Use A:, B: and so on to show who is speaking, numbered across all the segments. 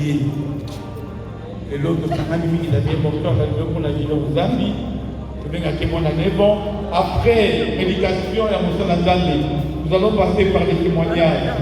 A: yé. Et l'autre, il a bien important, on a dit aux amis, après prédication et à Moussa Nazali, nous allons passer par les témoignages.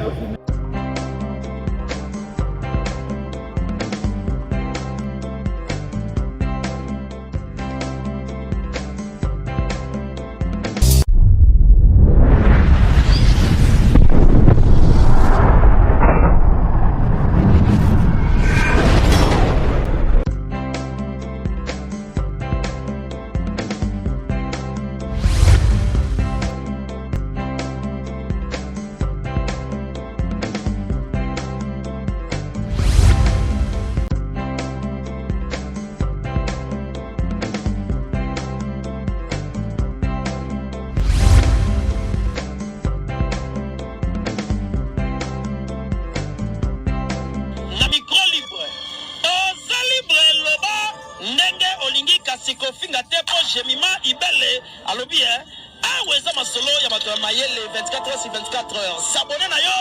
B: Kofinga tepo jemima ibele alobi aweza masolo ya bato mayele 24 heures sur 24 heures s'abonner na yo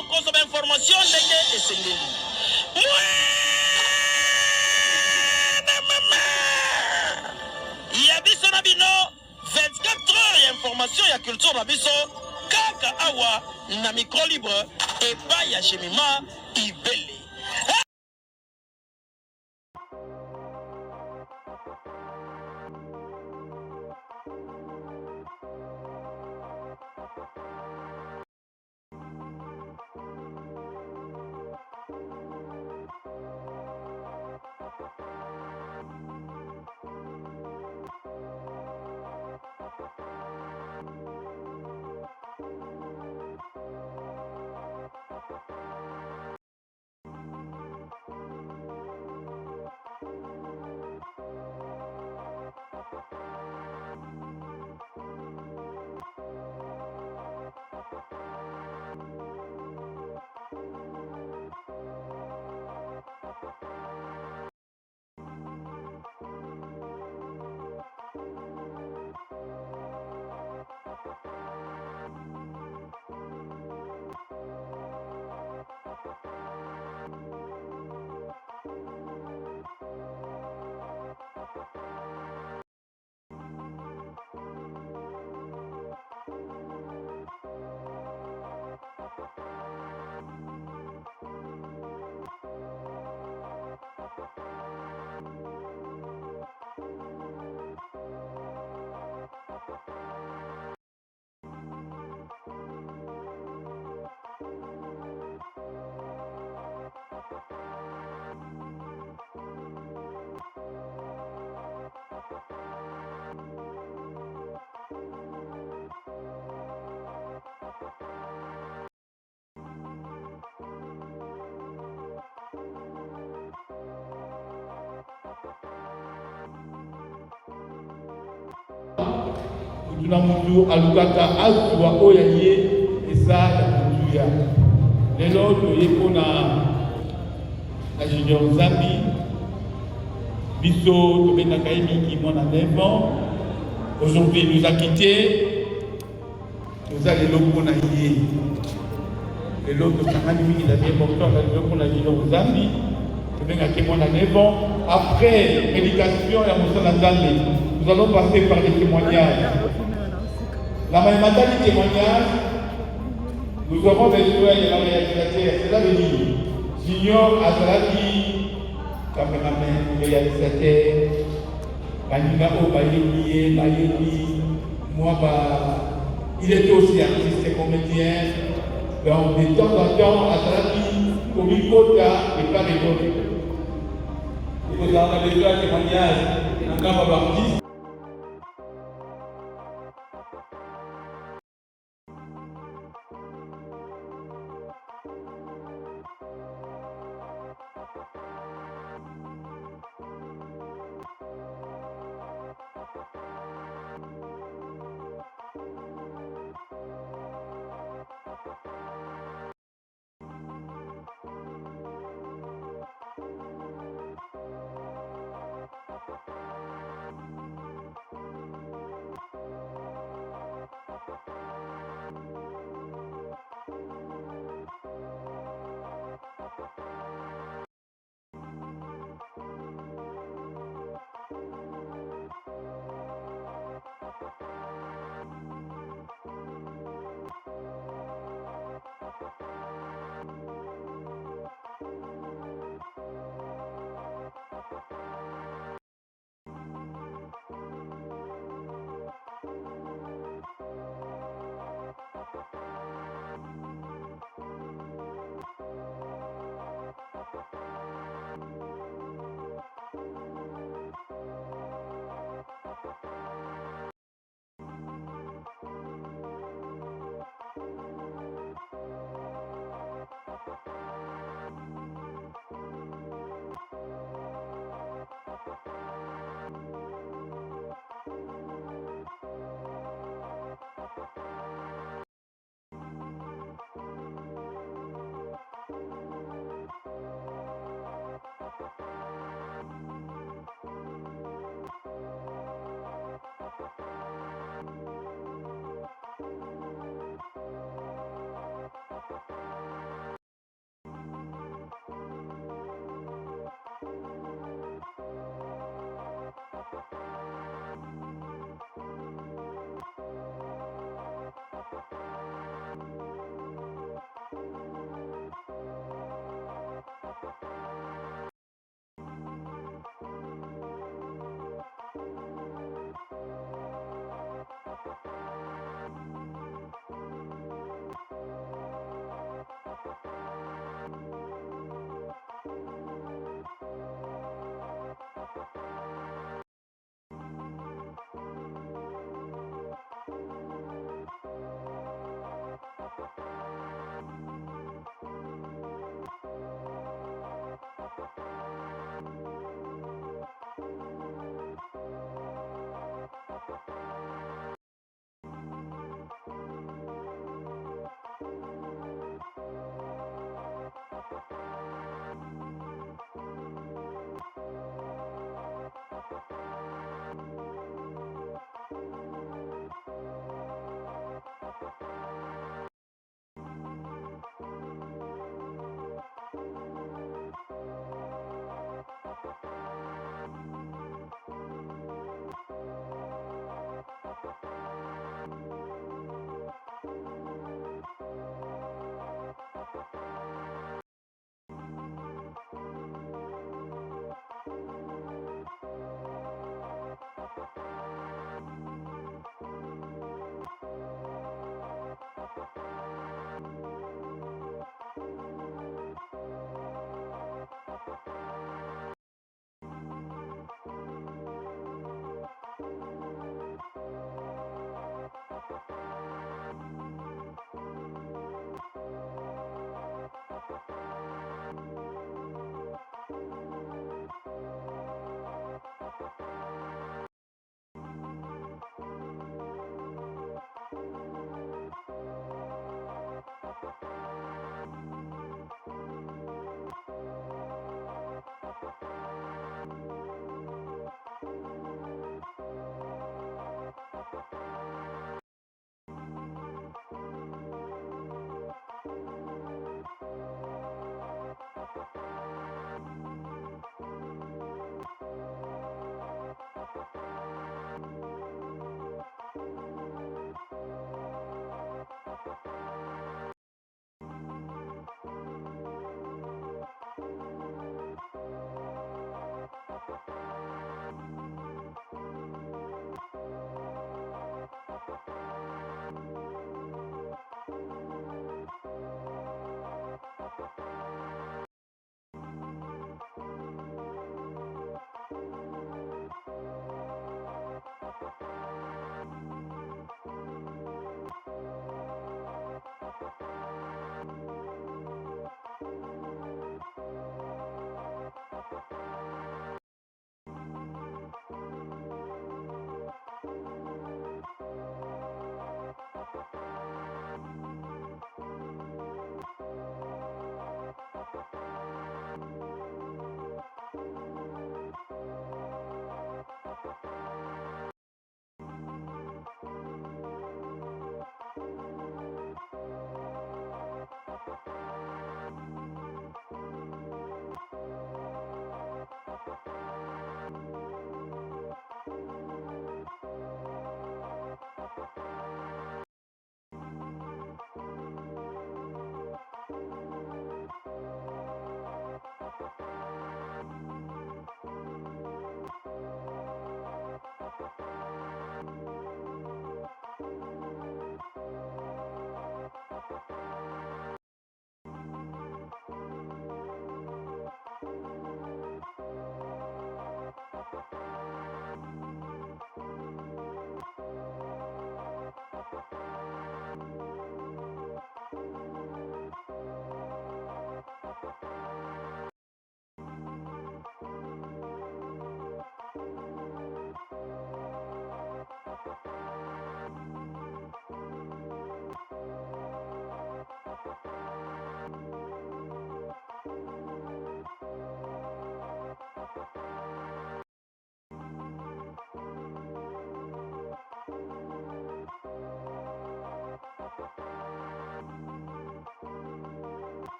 B: okozoma information ndenge esengeli ya biso na bino 24 heures ya information ya culture na biso kaka awa na micro libre epai ya jemima ibele. Tuna mundu alukaka azwa oya ye eza ya kutuya lelo toyeko na Junior Zambi biso tobetaka ye mingi mwana 9 ans. Aujourd'hui il nous a quitté, toza lelo mpona ye lelo tosangani mingi na bien important lelo mpona Junior Zambi tobengaki mwana 9 ans. Après prédication ya Moussa Nazali, nous allons passer par les témoignages. La Maïmatali témoignage, nous aurons besoin de la réalisateur. Cela veut dire Junior Azalaki, cameraman, réalisateur, Baninga Obayebi, Bayebi, moi, il était aussi artiste et comédien. Donc, de temps en temps, Azalaki, Komikota et pas les autres. Vous avez besoin de témoignage, un artiste.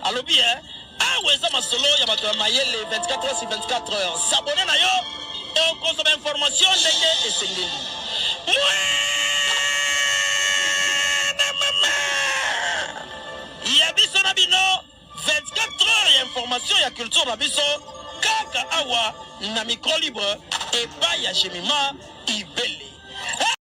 C: alobi awa eza masolo ya bato ya mayele 24 heures sur 24 heures. S'abonner na yo okozoma information ndenge esengeli. Ya biso na bino 24 heures ya information ya culture na biso kaka awa na micro libre epai ya Jemima Ibele.